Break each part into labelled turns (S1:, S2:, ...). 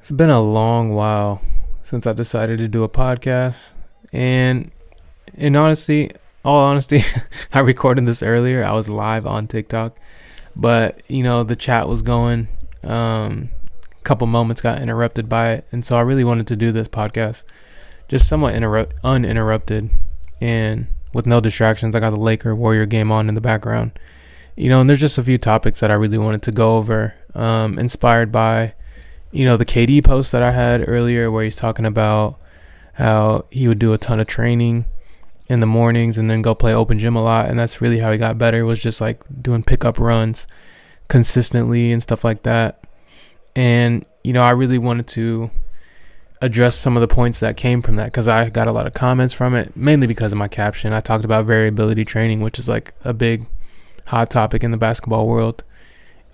S1: It's been a long while since I decided to do a podcast. And all honesty, I recorded this earlier. I was live on TikTok, but the chat was going. Couple moments got interrupted by it, and so I really wanted to do this podcast just somewhat uninterrupted and with no distractions. I got the Laker Warrior game on in the background, and there's just a few topics that I really wanted to go over, inspired by the KD post that I had earlier where he's talking about how he would do a ton of training in the mornings and then go play open gym a lot, and that's really how he got better, was just like doing pickup runs consistently and stuff like that. And I really wanted to address some of the points that came from that, because I got a lot of comments from it, mainly because of my caption. I talked about variability training, which is like a big hot topic in the basketball world,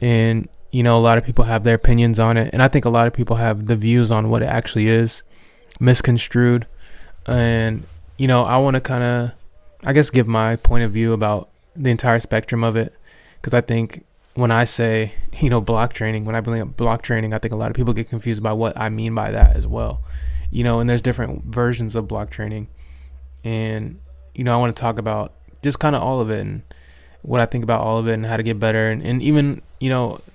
S1: and a lot of people have their opinions on it, and I think a lot of people have the views on what it actually is misconstrued. And I want to kind of, give my point of view about the entire spectrum of it, because I think when I say, block training, when I bring up block training, I think a lot of people get confused by what I mean by that as well. And there's different versions of block training. And, I want to talk about just kind of all of it and what I think about all of it and how to get better. And even,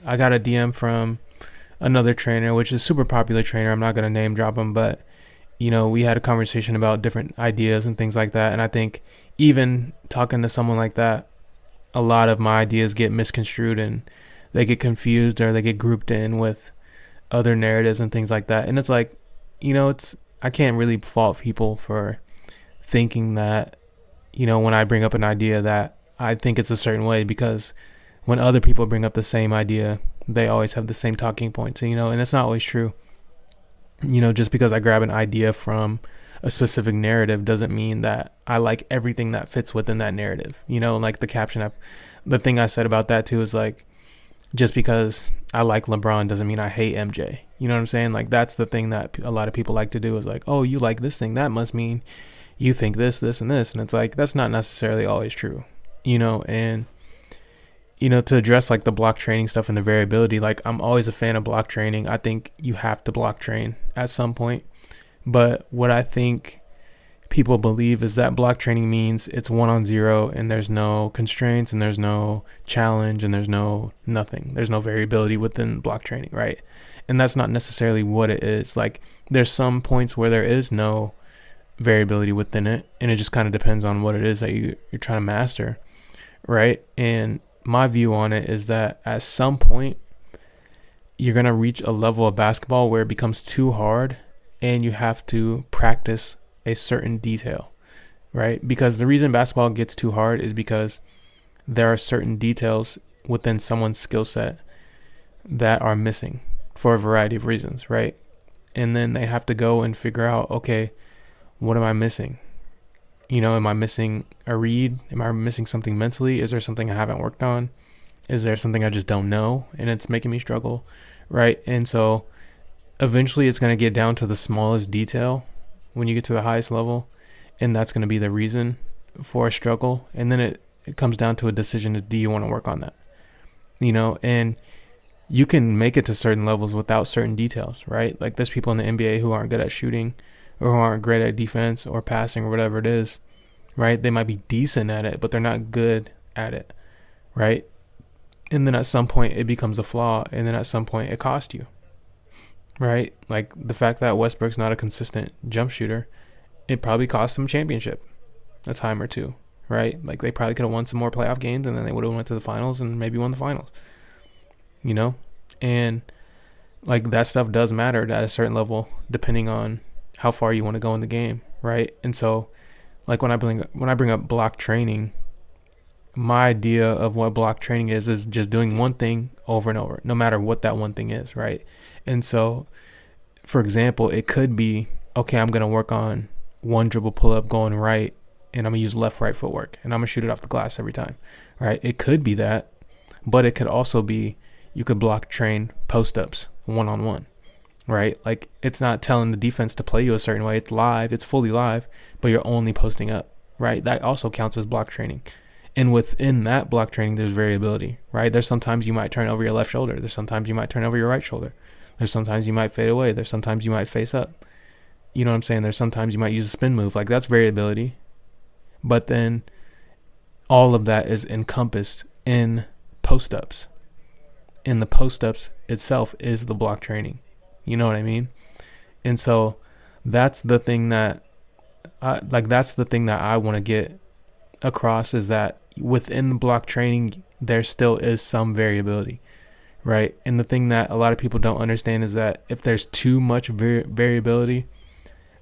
S1: I got a DM from another trainer, which is a super popular trainer. I'm not going to name drop him, but, we had a conversation about different ideas and things like that. And I think even talking to someone like that, a lot of my ideas get misconstrued and they get confused, or they get grouped in with other narratives and things like that. And it's like, I can't really fault people for thinking that, when I bring up an idea that I think it's a certain way, because when other people bring up the same idea, they always have the same talking points, and it's not always true. Just because I grab an idea from a specific narrative doesn't mean that I like everything that fits within that narrative. Like the caption, the thing I said about that too is like, just because I like LeBron doesn't mean I hate MJ. You know what I'm saying? Like, that's the thing that a lot of people like to do, is like, oh, you like this thing, that must mean you think this, this, and this. And it's like, that's not necessarily always true, and to address like the block training stuff and the variability, like I'm always a fan of block training. I think you have to block train at some point. But what I think people believe is that block training means it's 1-on-0 and there's no constraints and there's no challenge and there's no nothing. There's no variability within block training, right? And that's not necessarily what it is. Like, there's some points where there is no variability within it, and it just kind of depends on what it is that you're trying to master, right? And my view on it is that at some point you're going to reach a level of basketball where it becomes too hard and you have to practice a certain detail, right? Because the reason basketball gets too hard is because there are certain details within someone's skill set that are missing for a variety of reasons, right? And then they have to go and figure out, okay, what am I missing? Am I missing a read? Am I missing something mentally? Is there something I haven't worked on? Is there something I just don't know and it's making me struggle, right? And so eventually it's going to get down to the smallest detail when you get to the highest level, and that's going to be the reason for a struggle. And then it comes down to a decision of, do you want to work on that? And you can make it to certain levels without certain details, right? Like, there's people in the NBA who aren't good at shooting, or who aren't great at defense or passing or whatever it is, right? They might be decent at it, but they're not good at it, right? And then at some point it becomes a flaw, and then at some point it costs you, right? Like the fact that Westbrook's not a consistent jump shooter, it probably cost them a championship a time or two, right? Like, they probably could have won some more playoff games, and then they would have went to the finals and maybe won the finals, and like that stuff does matter at a certain level, depending on how far you want to go in the game, right? And so, like, when I bring up block training, my idea of what block training is just doing one thing over and over, no matter what that one thing is, right? And so, for example, it could be, okay, I'm going to work on one dribble pull-up going right, and I'm going to use left-right footwork, and I'm going to shoot it off the glass every time, right? It could be that, but it could also be, you could block train post-ups one-on-one, right? Like, it's not telling the defense to play you a certain way. It's live. It's fully live, but you're only posting up, right? That also counts as block training. And within that block training, there's variability, right? There's sometimes you might turn over your left shoulder. There's sometimes you might turn over your right shoulder. There's sometimes you might fade away. There's sometimes you might face up. You know what I'm saying? There's sometimes you might use a spin move. Like, that's variability. But then all of that is encompassed in post-ups. And the post-ups itself is the block training. You know what I mean? And so that's the thing that I want to get across, is that within the block training, there still is some variability, right? And the thing that a lot of people don't understand is that if there's too much variability,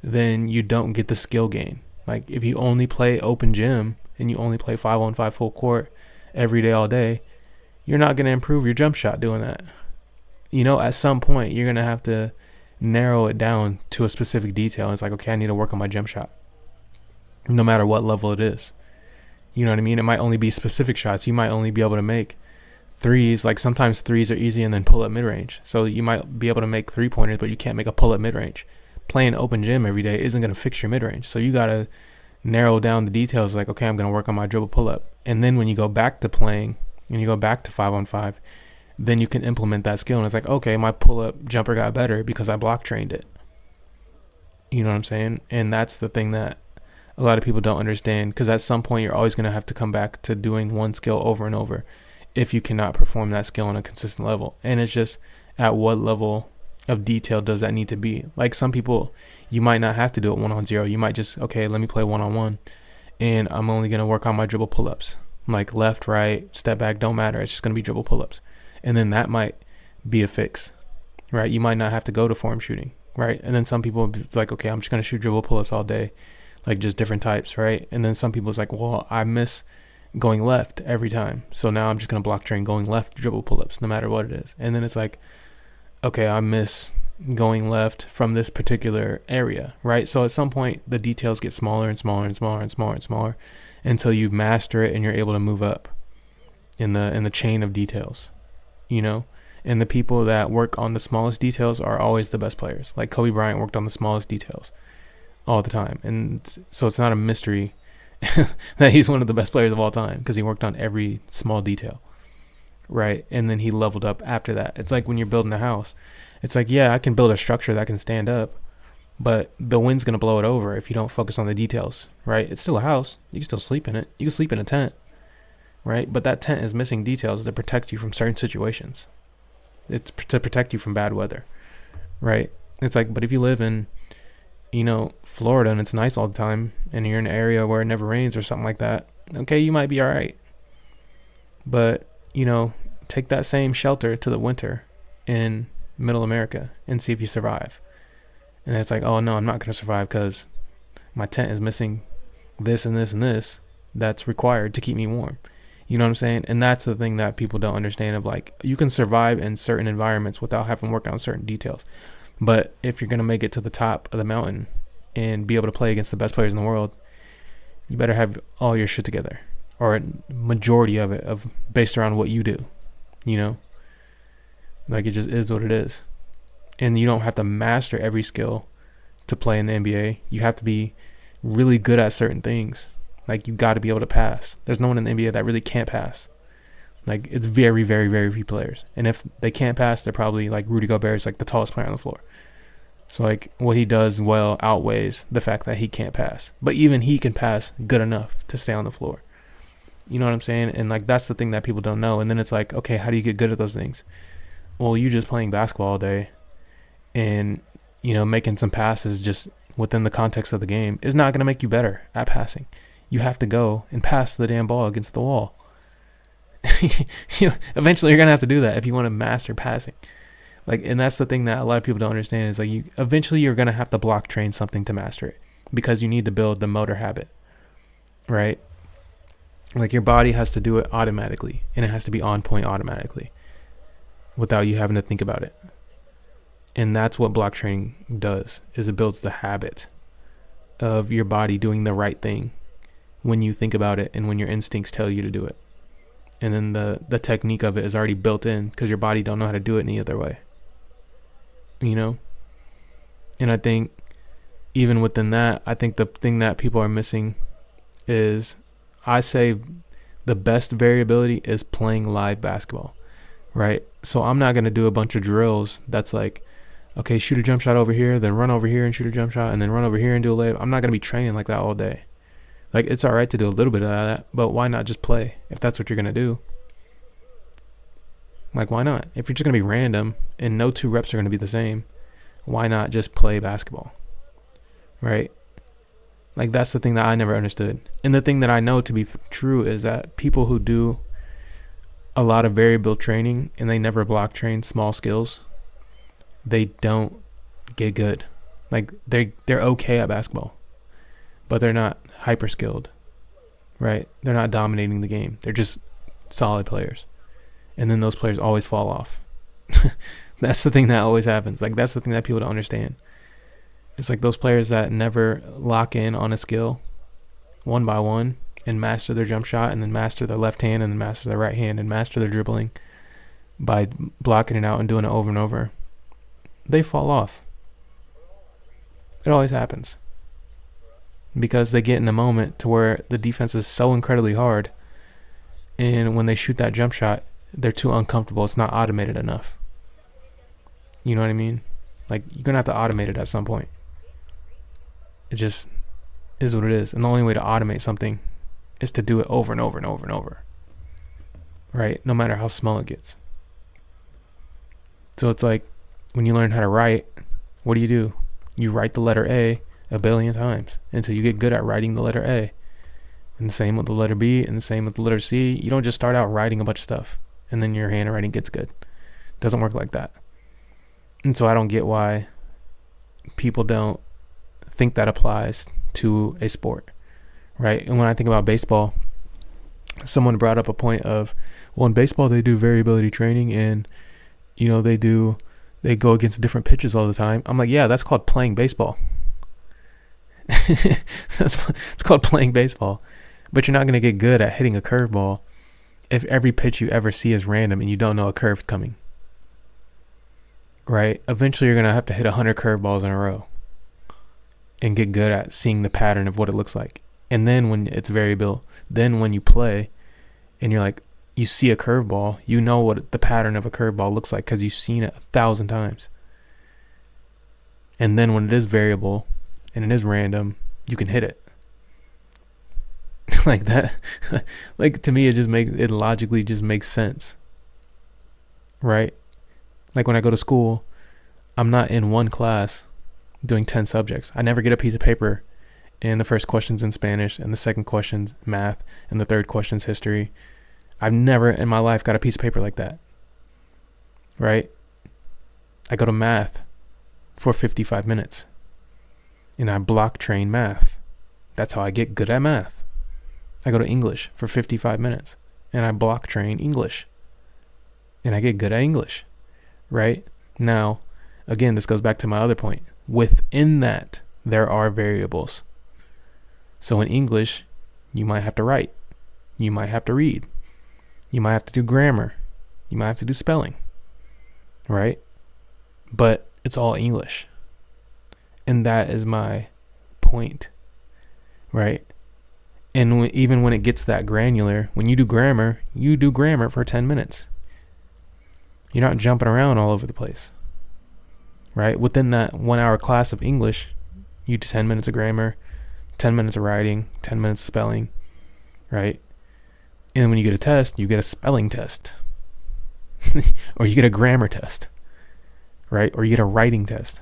S1: then you don't get the skill gain. Like, if you only play open gym and you only play 5-on-5 full court every day, all day, you're not going to improve your jump shot doing that. You know, at some point, you're going to have to narrow it down to a specific detail. It's like, okay, I need to work on my jump shot, no matter what level it is. You know what I mean? It might only be specific shots. You might only be able to make threes. Like, sometimes threes are easy and then pull up mid-range. So you might be able to make three-pointers, but you can't make a pull-up mid-range. Playing open gym every day isn't going to fix your mid-range. So you got to narrow down the details. Like, okay, I'm going to work on my dribble pull-up. And then when you go back to playing and you go back to 5-on-5, then you can implement that skill. And it's like, okay, my pull-up jumper got better because I block trained it. You know what I'm saying? And that's the thing that a lot of people don't understand, because at some point you're always going to have to come back to doing one skill over and over if you cannot perform that skill on a consistent level. And it's just, at what level of detail does that need to be? Like, some people, you might not have to do it 1-on-0. You might just, okay, let me play 1-on-1 and I'm only going to work on my dribble pull-ups. Like, left, right, step back, don't matter. It's just going to be dribble pull-ups. And then that might be a fix, right? You might not have to go to form shooting, right? And then some people, it's like, okay, I'm just going to shoot dribble pull-ups all day, like just different types, right? And then some people, it's like, well, I miss going left every time, so now I'm just going to block train going left dribble pull-ups no matter what it is. And then it's like, okay, I miss going left from this particular area, right? So at some point, the details get smaller and smaller and smaller and smaller and smaller until you master it and you're able to move up in the chain of details, you know? And the people that work on the smallest details are always the best players. Like, Kobe Bryant worked on the smallest details all the time. And so it's not a mystery that he's one of the best players of all time, because he worked on every small detail, right? And then he leveled up after that. It's like when you're building a house. It's like, yeah, I can build a structure that can stand up, but the wind's going to blow it over if you don't focus on the details, right? It's still a house. You can still sleep in it. You can sleep in a tent, right? But that tent is missing details that protect you from certain situations. It's to protect you from bad weather, right? It's like, but if you live in, you know, Florida and it's nice all the time and you're in an area where it never rains or something like that, okay, you might be all right. But, you know, take that same shelter to the winter in middle America and see if you survive. And it's like, oh no, I'm not going to survive because my tent is missing this and this and this that's required to keep me warm. You know what I'm saying? And that's the thing that people don't understand, of like, you can survive in certain environments without having to work on certain details. But if you're going to make it to the top of the mountain and be able to play against the best players in the world, you better have all your shit together, or a majority of it, of based around what you do, you know? Like, it just is what it is. And you don't have to master every skill to play in the NBA. You have to be really good at certain things. Like, you got to be able to pass. There's no one in the NBA that really can't pass. Like, it's very, very, very few players. And if they can't pass, they're probably like Rudy Gobert is like the tallest player on the floor. So like, what he does well outweighs the fact that he can't pass. But even he can pass good enough to stay on the floor. You know what I'm saying? And like, that's the thing that people don't know. And then it's like, okay, how do you get good at those things? Well, you just playing basketball all day and, you know, making some passes just within the context of the game is not going to make you better at passing. You have to go and pass the damn ball against the wall. Eventually you're going to have to do that if you want to master passing. Like, and that's the thing that a lot of people don't understand, is like, eventually you're going to have to block train something to master it, because you need to build the motor habit, right? Like, your body has to do it automatically, and it has to be on point automatically without you having to think about it. And that's what block training does, is it builds the habit of your body doing the right thing when you think about it and when your instincts tell you to do it. And then the technique of it is already built in, because your body don't know how to do it any other way, you know? And I think even within that, I think the thing that people are missing is, I say the best variability is playing live basketball, right? So I'm not going to do a bunch of drills that's like, okay, shoot a jump shot over here, then run over here and shoot a jump shot, and then run over here and do a layup. I'm not going to be training like that all day. Like, it's all right to do a little bit of that, but why not just play if that's what you're going to do? Like, why not? If you're just going to be random and no 2 reps are going to be the same, why not just play basketball? Right? Like, that's the thing that I never understood. And the thing that I know to be true is that people who do a lot of variable training and they never block train small skills, they don't get good. Like, they're okay at basketball, but they're not hyper skilled, right? They're not dominating the game. They're just solid players. And then those players always fall off. That's the thing that always happens. Like, that's the thing that people don't understand. It's like those players that never lock in on a skill one by one and master their jump shot and then master their left hand and then master their right hand and master their dribbling by blocking it out and doing it over and over. They fall off. It always happens. Because they get in a moment to where the defense is so incredibly hard, and when they shoot that jump shot, they're too uncomfortable. It's not automated enough. You know what I mean? Like, you're going to have to automate it at some point. It just is what it is. And the only way to automate something is to do it over and over and over and over. Right? No matter how small it gets. So it's like, when you learn how to write, what do? You write the letter A a billion times until you get good at writing the letter A. And the same with the letter B and the same with the letter C. You don't just start out writing a bunch of stuff and then your handwriting gets good. It doesn't work like that. And so I don't get why people don't think that applies to a sport, right? And when I think about baseball, someone brought up a point of, well, in baseball they do variability training and, you know, they go against different pitches all the time. I'm like, yeah, that's called playing baseball. It's called playing baseball. But you're not going to get good at hitting a curveball if every pitch you ever see is random and you don't know a curve's coming. Right? Eventually you're going to have to hit 100 curveballs in a row and get good at seeing the pattern of what it looks like. And then when it's variable, then when you play and you're like, you see a curveball, you know what the pattern of a curveball looks like because you've seen it 1,000 times. And then when it is variable and it is random, you can hit it. Like that. Like, to me, it logically just makes sense. Right? Like, when I go to school, I'm not in one class doing 10 subjects. I never get a piece of paper and the first question's in Spanish and the second question's math and the third question's history. I've never in my life got a piece of paper like that. Right? I go to math for 55 minutes and I block train math. That's how I get good at math. I go to English for 55 minutes and I block train English and I get good at English. Right? Now, again, this goes back to my other point. Within that, there are variables. So in English, you might have to write. You might have to read. You might have to do grammar. You might have to do spelling. Right? But it's all English. And that is my point. Right? And even when it gets that granular, when you do grammar for 10 minutes. You're not jumping around all over the place. Right? Within that 1 hour class of English, you do 10 minutes of grammar, 10 minutes of writing, 10 minutes of spelling. Right? And then when you get a test, you get a spelling test. Or you get a grammar test. Right? Or you get a writing test.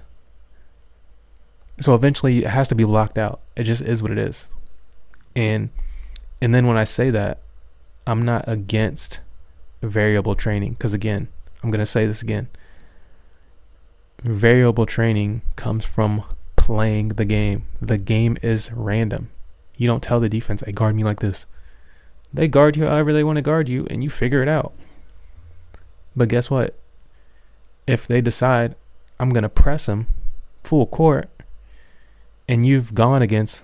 S1: So eventually it has to be blocked out. It just is what it is. And then when I say that, I'm not against variable training. Because again, I'm going to say this again. Variable training comes from playing the game. The game is random. You don't tell the defense, hey, guard me like this. They guard you however they want to guard you, and you figure it out. But guess what? If they decide, I'm going to press them full court, and you've gone against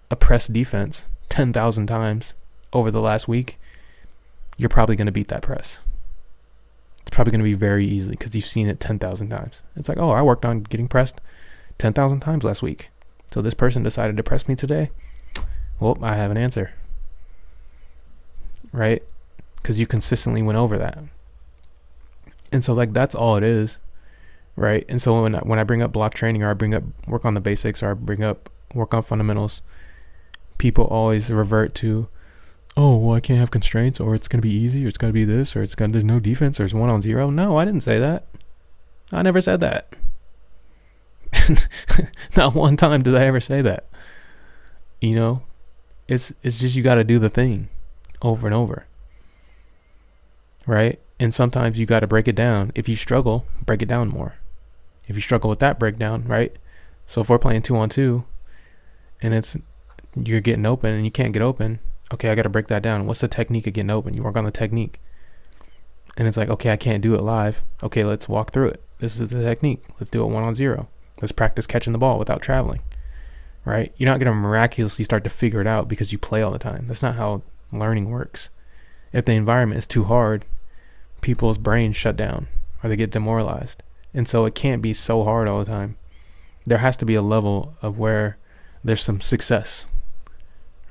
S1: a press defense 10,000 times over the last week, you're probably going to beat that press. It's probably going to be very easily because you've seen it 10,000 times. It's like, oh, I worked on getting pressed 10,000 times last week. So this person decided to press me today. Well, I have an answer. Right? Because you consistently went over that. And so like that's all it is, right? And so when I bring up block training, or I bring up work on the basics, or I bring up work on fundamentals, people always revert to, oh, well, I can't have constraints, or it's gonna be easy, or it's gotta be this, or there's no defense, or it's 1-on-0. No, I didn't say that. I never said that. Not one time did I ever say that. You know, it's just you got to do the thing over and over, right? And sometimes you got to break it down. If you struggle, break it down more. If you struggle with that breakdown, right? So if we're playing 2-on-2 and you're getting open and you can't get open, okay, I got to break that down. What's the technique of getting open? You work on the technique. And it's like, okay, I can't do it live. Okay, let's walk through it. This is the technique. Let's do it 1-on-0. Let's practice catching the ball without traveling, right? You're not going to miraculously start to figure it out because you play all the time. That's not how learning works. If the environment is too hard, people's brains shut down or they get demoralized. And so it can't be so hard all the time. There has to be a level of where there's some success,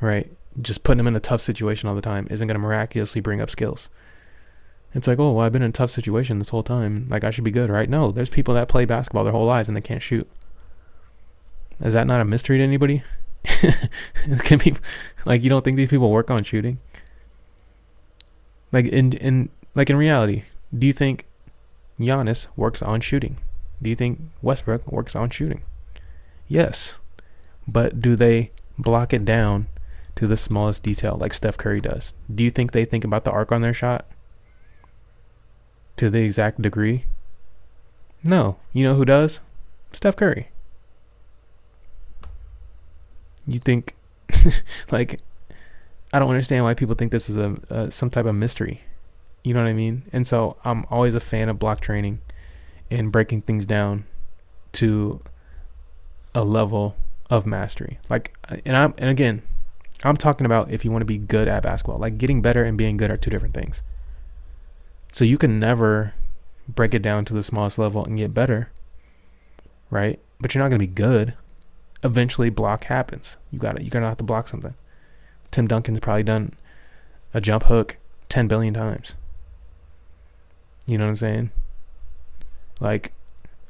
S1: right? Just putting them in a tough situation all the time isn't going to miraculously bring up skills. It's like, oh, well, I've been in a tough situation this whole time. Like, I should be good, right? No, there's people that play basketball their whole lives and they can't shoot. Is that not a mystery to anybody? It can be, like, you don't think these people work on shooting? Like, in reality, do you think Giannis works on shooting? Do you think Westbrook works on shooting? Yes. But do they block it down to the smallest detail like Steph Curry does? Do you think they think about the arc on their shot to the exact degree? No. You know who does? Steph Curry. You think, like, I don't understand why people think this is some type of mystery. You know what I mean? And so I'm always a fan of block training and breaking things down to a level of mastery. Like, and again, I'm talking about if you want to be good at basketball. Like, getting better and being good are two different things. So you can never break it down to the smallest level and get better, right? But you're not going to be good. Eventually, block happens. You're gonna have to block something. Tim Duncan's probably done a jump hook 10 billion times. You know what I'm saying? Like,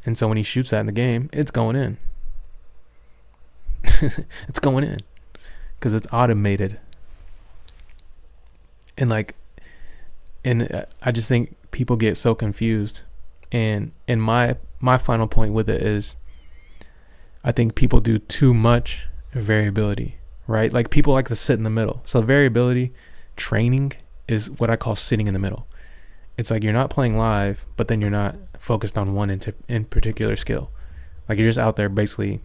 S1: and so when he shoots that in the game, it's going in. It's going in because it's automated. And I just think people get so confused. And my final point with it is, I think people do too much variability, right? Like, people like to sit in the middle. So variability training is what I call sitting in the middle. It's like you're not playing live, but then you're not focused on one in particular skill. Like, you're just out there basically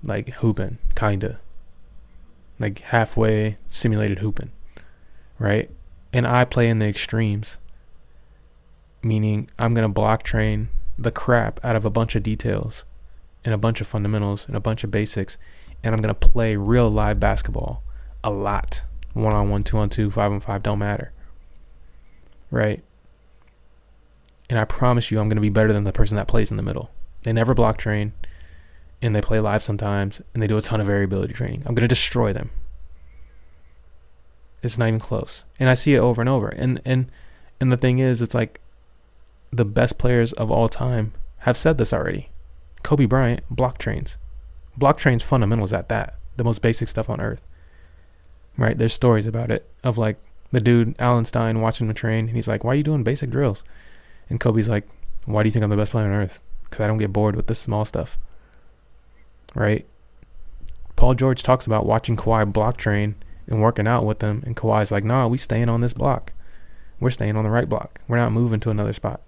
S1: like hooping, kinda. Like halfway simulated hooping, right? And I play in the extremes, meaning I'm going to block train the crap out of a bunch of details and a bunch of fundamentals and a bunch of basics, and I'm going to play real live basketball a lot. 1-on-1, 2-on-2, 5-on-5, don't matter. Right? And I promise you I'm going to be better than the person that plays in the middle. They never block train, and they play live sometimes, and they do a ton of variability training. I'm going to destroy them. It's not even close. And I see it over and over. And the thing is, it's like the best players of all time have said this already. Kobe Bryant block trains fundamentals at that, the most basic stuff on earth, right? There's stories about it of like the dude Alan Stein watching him train, and he's like, why are you doing basic drills? And Kobe's like, why do you think I'm the best player on earth? Because I don't get bored with this small stuff, right? Paul George talks about watching Kawhi block train and working out with them, and Kawhi's like, nah, we staying on this block. We're staying on the right block. We're not moving to another spot.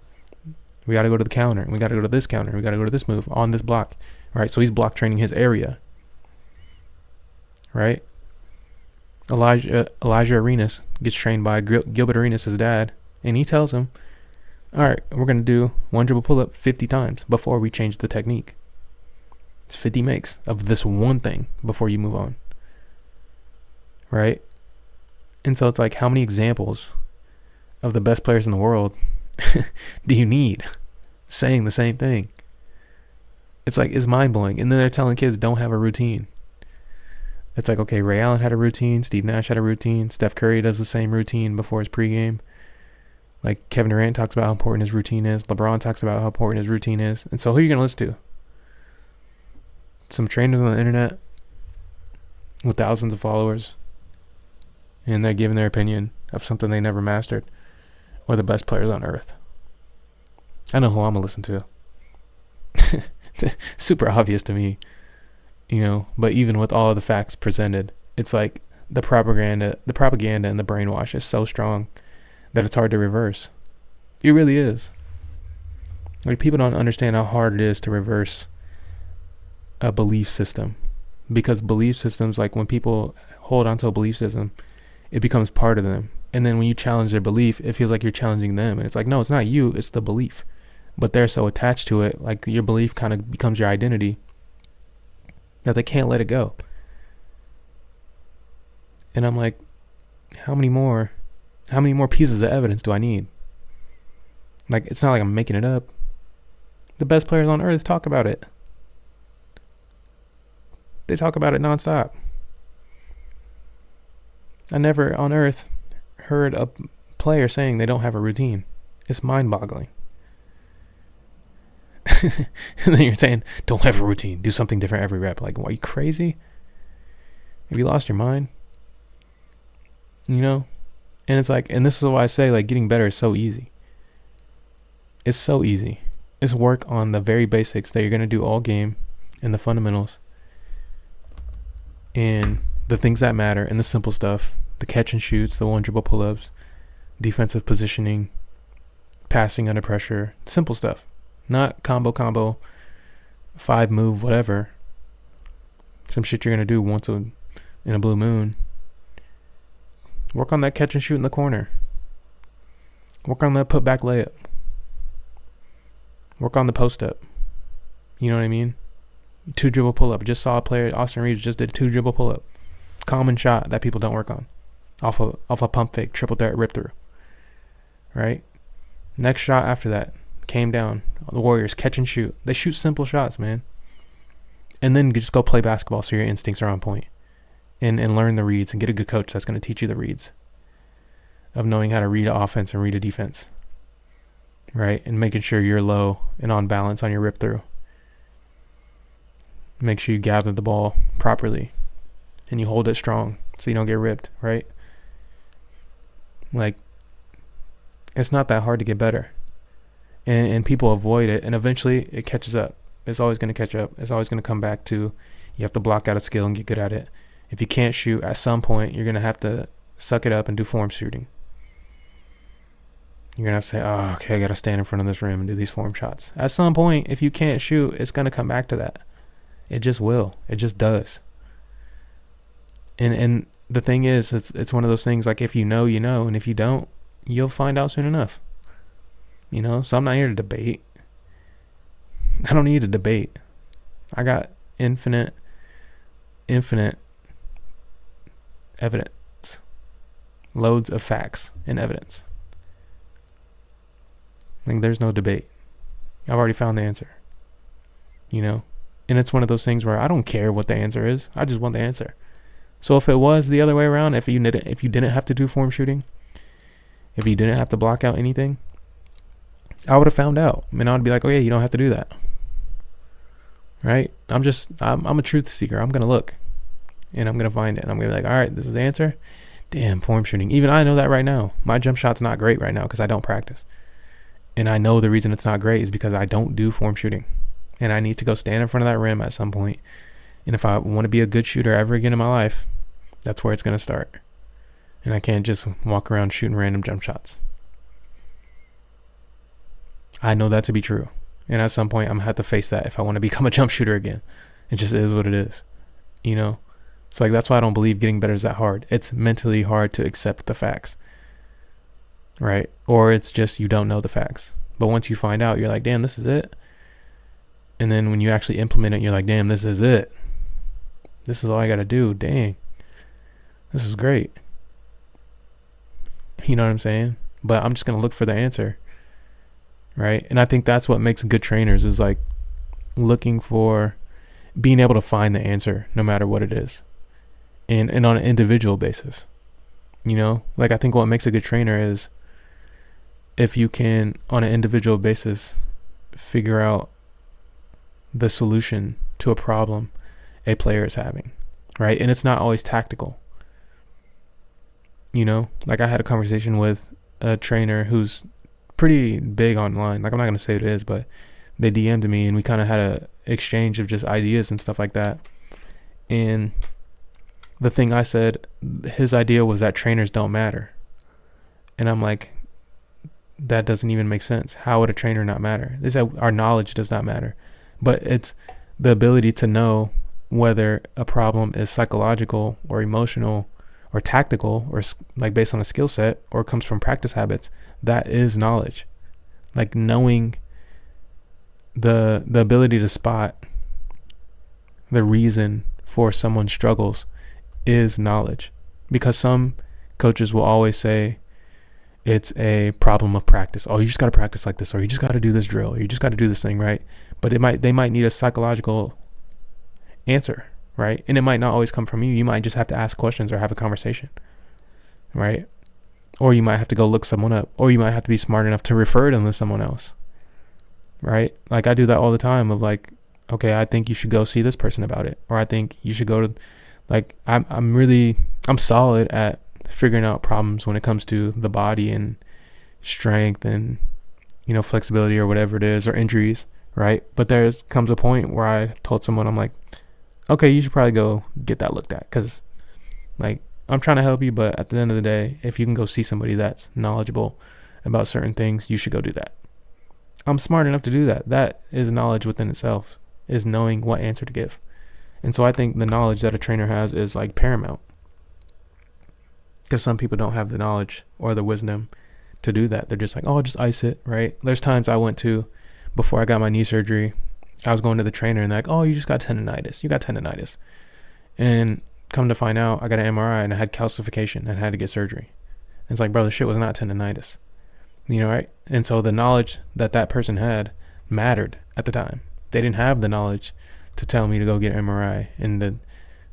S1: We got to go to the counter. We got to go to this counter. We got to go to this move on this block. Right? So he's block training his area. Right? Elijah Arenas gets trained by Gilbert Arenas' dad. And he tells him, all right, we're going to do one dribble pull up 50 times before we change the technique. It's 50 makes of this one thing before you move on. Right? And so it's like, how many examples of the best players in the world do you need saying the same thing? It's like, it's mind-blowing. And then they're telling kids don't have a routine. It's like, okay, Ray Allen had a routine, Steve Nash had a routine, Steph Curry does the same routine before his pregame. Like Kevin Durant talks about how important his routine is. LeBron talks about how important his routine is. And so who are you going to listen to? Some trainers on the internet with thousands of followers, and they're giving their opinion of something they never mastered, or the best players on earth. I know who I'm going to listen to. Super obvious to me, but even with all of the facts presented, it's like the propaganda and the brainwash is so strong that it's hard to reverse. It really is. Like, people don't understand how hard it is to reverse a belief system, because belief systems, like when people hold on to a belief system, it becomes part of them. And then when you challenge their belief, it feels like you're challenging them. And it's like, no, it's not you, it's the belief. But they're so attached to it, like your belief kind of becomes your identity, that they can't let it go. And I'm like, how many more pieces of evidence do I need? Like, it's not like I'm making it up. The best players on earth talk about it. They talk about it nonstop. I never on earth heard a player saying they don't have a routine. It's mind-boggling. And then you're saying, don't have a routine. Do something different every rep. Like, are you crazy? Have you lost your mind? And it's like, and this is why I say, like, getting better is so easy. It's so easy. It's work on the very basics that you're going to do all game, and the fundamentals, and the things that matter, and the simple stuff, the catch and shoots, the one dribble pull-ups, defensive positioning, passing under pressure, simple stuff. Not combo, 5 move, whatever. Some shit you're going to do once in a blue moon. Work on that catch and shoot in the corner. Work on that put back layup. Work on the post up. You know what I mean? 2 dribble pull up. Just saw a player, Austin Reeves, just did 2 dribble pull up. Common shot that people don't work on. Off a pump fake, triple threat rip through. Right? Next shot after that came down. The Warriors catch and shoot. They shoot simple shots, man. And then just go play basketball so your instincts are on point. And learn the reads and get a good coach that's going to teach you the reads of knowing how to read an offense and read a defense. Right? And making sure you're low and on balance on your rip through. Make sure you gather the ball properly and you hold it strong so you don't get ripped, right? Like, it's not that hard to get better. And people avoid it, and eventually it catches up. It's always going to catch up. It's always going to come back to, you have to block out a skill and get good at it. If you can't shoot, at some point, you're going to have to suck it up and do form shooting. You're going to have to say, oh, okay, I got to stand in front of this rim and do these form shots. At some point, if you can't shoot, it's going to come back to that. It just will. It just does. And the thing is, it's one of those things, like, if you know, you know, and if you don't, you'll find out soon enough. So I'm not here to debate. I don't need to debate. I got infinite evidence. Loads of facts and evidence. Like, there's no debate. I've already found the answer. And it's one of those things where I don't care what the answer is. I just want the answer. So if it was the other way around, if you didn't have to do form shooting, if you didn't have to block out anything, I would have found out. And I'd be like, oh yeah, you don't have to do that. Right? I'm a truth seeker. I'm going to look and I'm going to find it. And I'm going to be like, all right, this is the answer. Damn, form shooting. Even I know that right now. My jump shot's not great right now because I don't practice. And I know the reason it's not great is because I don't do form shooting. And I need to go stand in front of that rim at some point. And if I want to be a good shooter ever again in my life, that's where it's going to start. And I can't just walk around shooting random jump shots. I know that to be true. And at some point, I'm going to have to face that if I want to become a jump shooter again. It just is what it is. It's like, that's why I don't believe getting better is that hard. It's mentally hard to accept the facts. Right? Or it's just you don't know the facts. But once you find out, you're like, damn, this is it. And then when you actually implement it, you're like, damn, this is it. This is all I got to do. Dang. This is great. You know what I'm saying? But I'm just going to look for the answer. Right? And I think that's what makes good trainers, is like looking for, being able to find the answer no matter what it is. And on an individual basis. Like, I think what makes a good trainer is if you can, on an individual basis, figure out the solution to a problem a player is having, right? And it's not always tactical. You know, like I had a conversation with a trainer who's pretty big online. Like I'm not going to say who it is, but they DM'd me and we kind of had a exchange of just ideas and stuff like that. And the thing I said, his idea was that trainers don't matter. And I'm like, that doesn't even make sense. How would a trainer not matter? They said our knowledge does not matter, but it's the ability to know whether a problem is psychological or emotional or tactical or like based on a skill set or comes from practice habits. That is knowledge. Like knowing the ability to spot the reason for someone's struggles is knowledge, because some coaches will always say it's a problem of practice. Oh, you just got to practice like this, or you just got to do this drill, or you just got to do this thing, right? But they might need a psychological answer, right? And it might not always come from you. You might just have to ask questions or have a conversation, right? Or you might have to go look someone up, or you might have to be smart enough to refer them to someone else, right? Like I do that all the time of like, okay, I think you should go see this person about it, or I think you should go to, like, I'm solid at figuring out problems when it comes to the body and strength and, you know, flexibility or whatever it is, or injuries, right? But there's comes a point where I told someone, I'm like, okay, you should probably go get that looked at, because like I'm trying to help you, but at the end of the day, if you can go see somebody that's knowledgeable about certain things, you should go do that. I'm smart enough to do that. That is knowledge within itself, is knowing what answer to give. And so I think the knowledge that a trainer has is like paramount, because some people don't have the knowledge or the wisdom to do that. They're just like, oh, just ice it, right? There's times I went to, before I got my knee surgery, I was going to the trainer and they're like, oh, you just got tendonitis. You got tendonitis. And come to find out, I got an MRI and I had calcification and had to get surgery. And it's like, bro, the shit was not tendonitis, you know, right? And so the knowledge that that person had mattered at the time. They didn't have the knowledge to tell me to go get an MRI and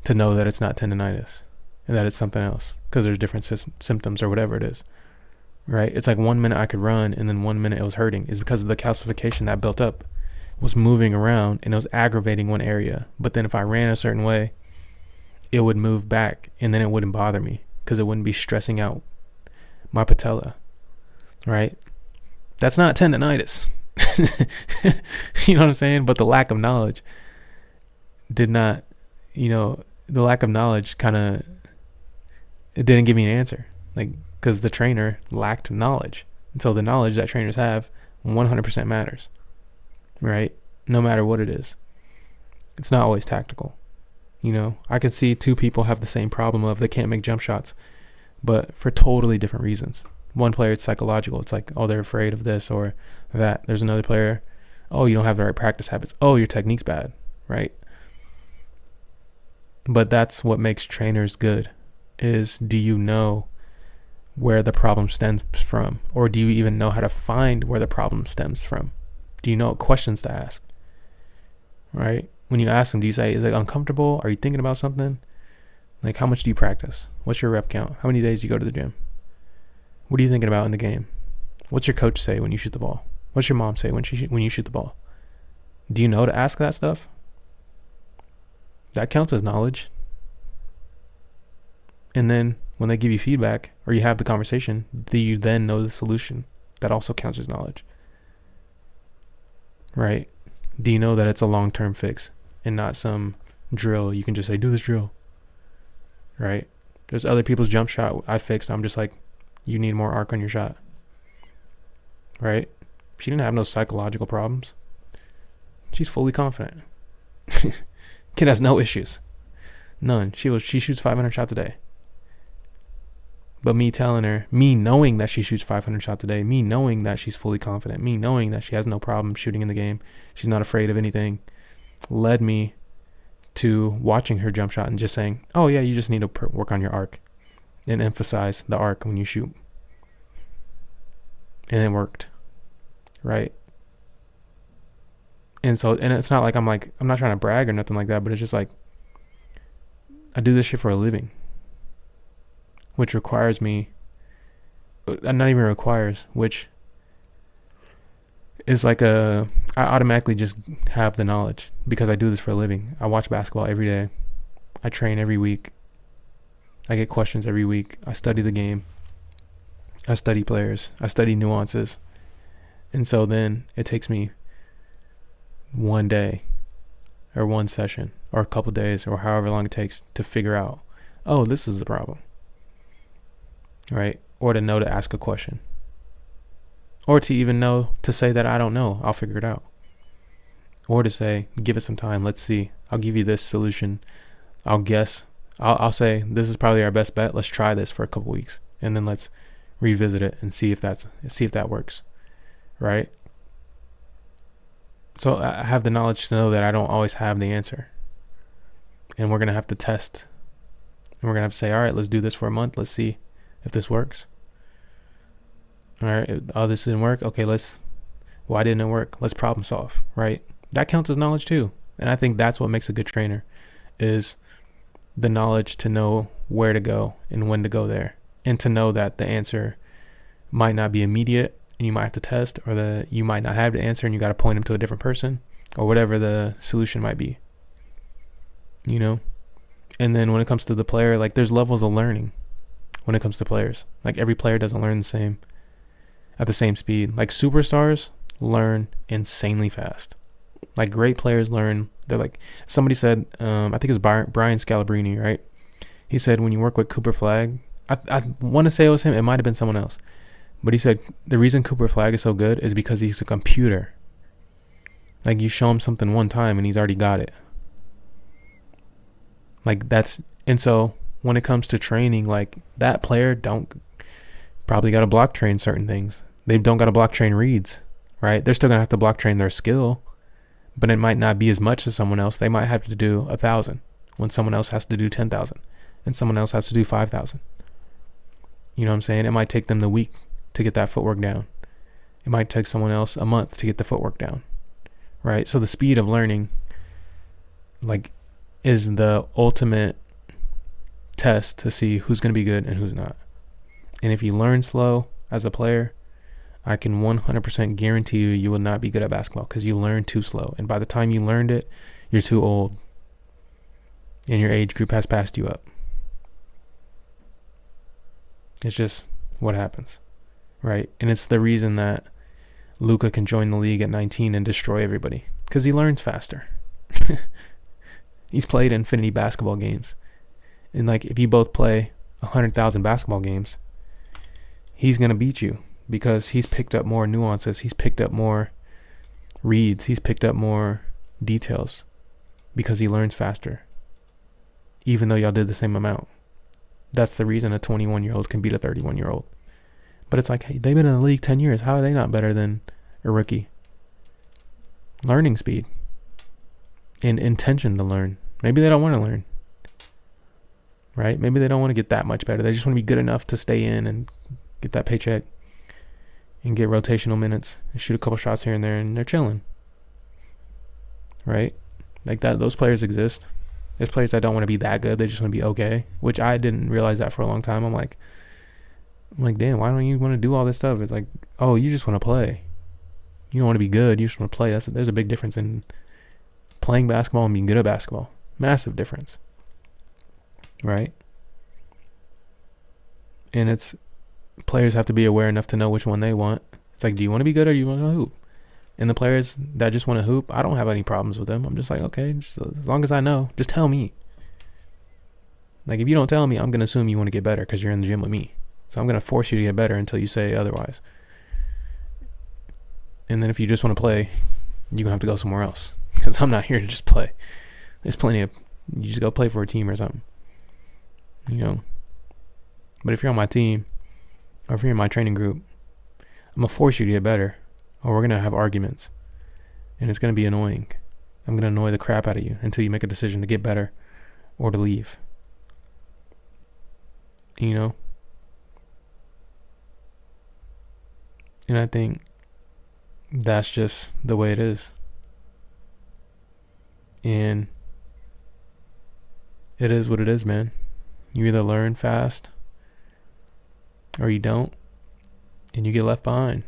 S1: to know that it's not tendonitis and that it's something else, because there's different symptoms or whatever it is, right? It's like 1 minute I could run and then 1 minute it was hurting. Is because of the calcification that built up was moving around and it was aggravating one area. But then if I ran a certain way, it would move back and then it wouldn't bother me because it wouldn't be stressing out my patella, right? That's not tendonitis. You know what I'm saying? But the lack of knowledge did not, you know, the lack of knowledge kind of, it didn't give me an answer, like, because the trainer lacked knowledge. And so the knowledge that trainers have 100% matters, right? No matter what it is. It's not always tactical. You know, I could see two people have the same problem of they can't make jump shots, but for totally different reasons. One player, it's psychological. It's like, oh, they're afraid of this or that. There's another player, oh, you don't have the right practice habits. Oh, your technique's bad, right? But that's what makes trainers good, is do you know where the problem stems from? Or do you even know how to find where the problem stems from? Do you know what questions to ask, right? When you ask them, do you say, is it uncomfortable? Are you thinking about something? Like, how much do you practice? What's your rep count? How many days do you go to the gym? What are you thinking about in the game? What's your coach say when you shoot the ball? What's your mom say when you shoot the ball? Do you know to ask that stuff? That counts as knowledge. And then when they give you feedback or you have the conversation, do you then know the solution? That also counts as knowledge, right? Do you know that it's a long-term fix and not some drill? You can just say, do this drill, right? There's other people's jump shot I fixed. I'm just like, you need more arc on your shot, right? She didn't have no psychological problems. She's fully confident. Kid has no issues, none. She shoots 500 shots a day. But me telling her, me knowing that she shoots 500 shots a day, me knowing that she's fully confident, me knowing that she has no problem shooting in the game, she's not afraid of anything, led me to watching her jump shot and just saying, oh yeah, you just need to work on your arc and emphasize the arc when you shoot. And it worked, right? And so, and it's not like I'm not trying to brag or nothing like that, but it's just like, I do this shit for a living, which requires me, not even requires, which is like I automatically just have the knowledge because I do this for a living. I watch basketball every day. I train every week. I get questions every week. I study the game. I study players. I study nuances. And so then it takes me one day or one session or a couple days or however long it takes to figure out, oh, this is the problem. Right? Or to know to ask a question. Or to even know to say that I don't know. I'll figure it out. Or to say, give it some time. Let's see. I'll give you this solution. I'll guess. I'll say, this is probably our best bet. Let's try this for a couple weeks. And then let's revisit it and see if that works. Right? So I have the knowledge to know that I don't always have the answer. And we're going to have to test. And we're going to have to say, all right, let's do this for a month. Let's see if this works. All right. Oh, this didn't work. Okay, why didn't it work? Let's problem solve, right? That counts as knowledge too. And I think that's what makes a good trainer, is the knowledge to know where to go and when to go there. And to know that the answer might not be immediate and you might have to test, or you might not have the answer and you got to point them to a different person, or whatever the solution might be, you know? And then when it comes to the player, like, there's levels of learning when it comes to players. Like, every player doesn't learn at the same speed. Like, superstars learn insanely fast. Like, great players learn. They're like, somebody said, I think it was Brian Scalabrine, right? He said when you work with Cooper Flagg, I want to say it was him. It might have been someone else. But he said the reason Cooper Flagg is so good is because he's a computer. Like, you show him something one time and he's already got it. Like, and so when it comes to training, like, that player probably got to block train certain things. They don't got to block train reads, right? They're still going to have to block train their skill, but it might not be as much as someone else. They might have to do 1,000 when someone else has to do 10,000 and someone else has to do 5,000. You know what I'm saying? It might take them the week to get that footwork down. It might take someone else a month to get the footwork down, right? So the speed of learning, like, is the ultimate test to see who's going to be good and who's not. And if you learn slow as a player, I can 100% guarantee you will not be good at basketball, because you learn too slow. And by the time you learned it, you're too old and your age group has passed you up. It's just what happens, right? And it's the reason that Luka can join the league at 19 and destroy everybody, because he learns faster. He's played infinity basketball games. And, like, if you both play 100,000 basketball games, he's going to beat you because he's picked up more nuances. He's picked up more reads. He's picked up more details because he learns faster, even though y'all did the same amount. That's the reason a 21-year-old can beat a 31-year-old. But it's like, hey, they've been in the league 10 years. How are they not better than a rookie? Learning speed and intention to learn. Maybe they don't want to learn, right? Maybe they don't want to get that much better. They just want to be good enough to stay in and get that paycheck and get rotational minutes and shoot a couple shots here and there, and they're chilling, right? Like that. Those players exist. There's players that don't want to be that good. They just want to be okay, which I didn't realize that for a long time. I'm like, damn, why don't you want to do all this stuff? It's like, oh, you just want to play. You don't want to be good. You just want to play. There's a big difference in playing basketball and being good at basketball. Massive difference, right? And it's, players have to be aware enough to know which one they want. It's like, do you want to be good or do you want to hoop? And the players that just want to hoop, I don't have any problems with them. I'm just like, okay, just as long as I know, just tell me. Like, if you don't tell me, I'm going to assume you want to get better because you're in the gym with me. So I'm going to force you to get better until you say otherwise. And then if you just want to play, you're going to have to go somewhere else, because I'm not here to just play. There's plenty of, you just go play for a team or something, you know. But if you're on my team, or if you're in my training group, I'm going to force you to get better, or we're going to have arguments, and it's going to be annoying. I'm going to annoy the crap out of you until you make a decision to get better or to leave, you know. And I think that's just the way it is. And it is what it is, man. You either learn fast or you don't, and you get left behind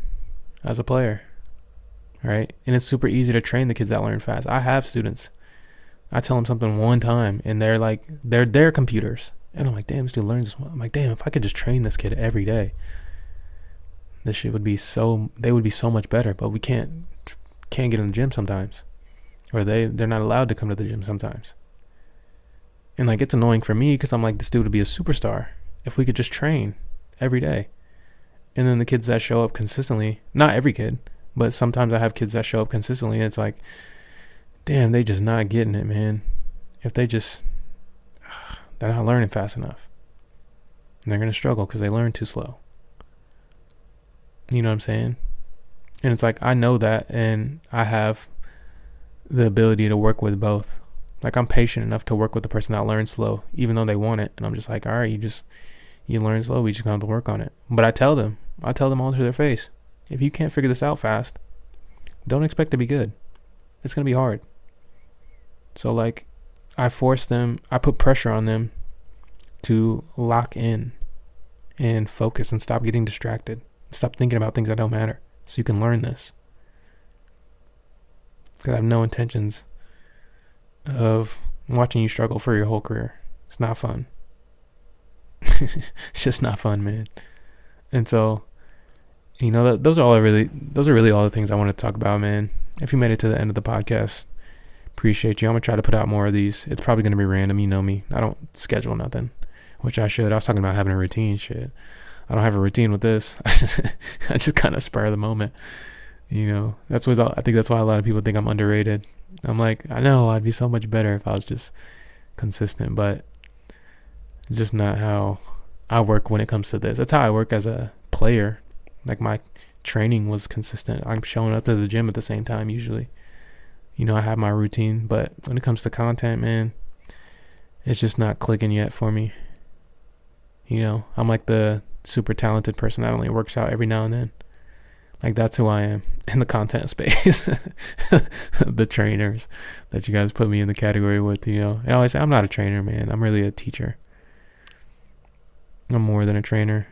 S1: as a player. right? And it's super easy to train the kids that learn fast. I have students, I tell them something one time and they're like, they're their computers. And I'm like, damn, this dude learns this one. I'm like, damn, if I could just train this kid every day, this shit would be they would be so much better. But we can't get in the gym sometimes. Or they're not allowed to come to the gym sometimes. And like, it's annoying for me because I'm like, this dude would be a superstar if we could just train every day. And then the kids that show up consistently, not every kid, but sometimes I have kids that show up consistently and it's like, damn, they just not getting it, man. If they're not learning fast enough. And they're going to struggle because they learn too slow. You know what I'm saying? And it's like, I know that, and I have the ability to work with both. Like, I'm patient enough to work with the person that learns slow, even though they want it. And I'm just like, all right, you learn slow, we just gonna have to work on it. But I tell them all to their face, if you can't figure this out fast, don't expect to be good. It's gonna be hard. So like, I put pressure on them to lock in and focus and stop getting distracted. Stop thinking about things that don't matter so you can learn this. Because I have no intentions of watching you struggle for your whole career. It's not fun. It's just not fun, man. And so, those are really all the things I want to talk about, man. If you made it to the end of the podcast, appreciate you. I'm gonna try to put out more of these. It's probably gonna be random, you know me. I don't schedule nothing, which I should. I was talking about having a routine. Shit, I don't have a routine with this. I just kind of spur of the moment. I think that's why a lot of people think I'm underrated. I'm like, I know I'd be so much better if I was just consistent, but it's just not how I work when it comes to this. That's how I work as a player. Like, my training was consistent. I'm showing up to the gym at the same time usually. I have my routine, but when it comes to content, man, it's just not clicking yet for me. I'm like the super talented person that only works out every now and then. Like, that's who I am in the content space. The trainers that you guys put me in the category with, And I always say, I'm not a trainer, man. I'm really a teacher. I'm more than a trainer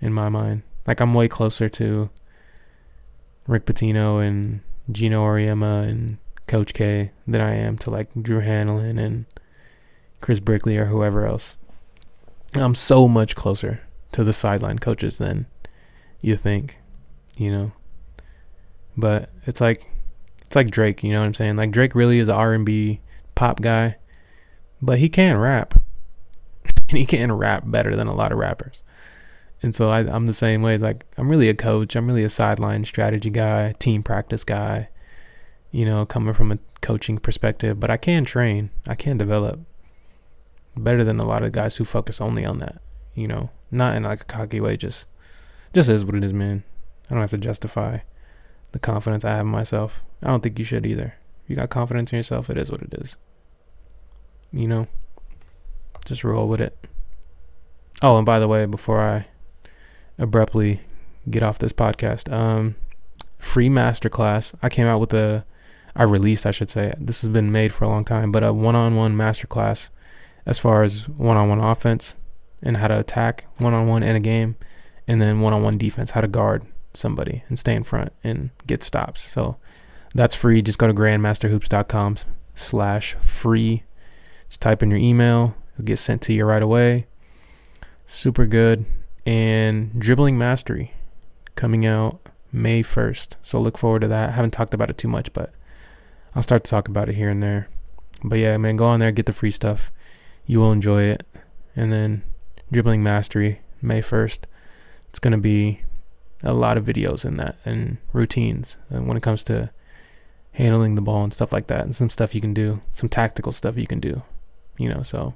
S1: in my mind. Like, I'm way closer to Rick Pitino and Gino Auriemma and Coach K than I am to like Drew Hanlon and Chris Brickley or whoever else. I'm so much closer to the sideline coaches than you think, But it's like Drake, you know what I'm saying? Like, Drake really is an R&B pop guy, but he can rap. And he can rap better than a lot of rappers. And so I'm the same way. Like, I'm really a coach. I'm really a sideline strategy guy, team practice guy, coming from a coaching perspective. But I can train. I can develop better than a lot of guys who focus only on that, Not in like a cocky way, just is what it is, man. I don't have to justify the confidence I have in myself. I don't think you should either. If you got confidence in yourself, it is what it is. Just roll with it. Oh, and by the way, before I abruptly get off this podcast, free masterclass. I should say, this has been made for a long time, but a one-on-one masterclass as far as one-on-one offense and how to attack one-on-one in a game, and then one-on-one defense, how to guard somebody and stay in front and get stops. So that's free. Just go to grandmasterhoops.com/free. Just type in your email. It'll get sent to you right away. Super good. And dribbling mastery coming out May 1st. So look forward to that. I haven't talked about it too much, but I'll start to talk about it here and there. But yeah, man, go on there, get the free stuff. You will enjoy it. And then dribbling mastery, May 1st. It's going to be a lot of videos in that and routines. And when it comes to handling the ball and stuff like that, and some stuff you can do, some tactical stuff you can do, so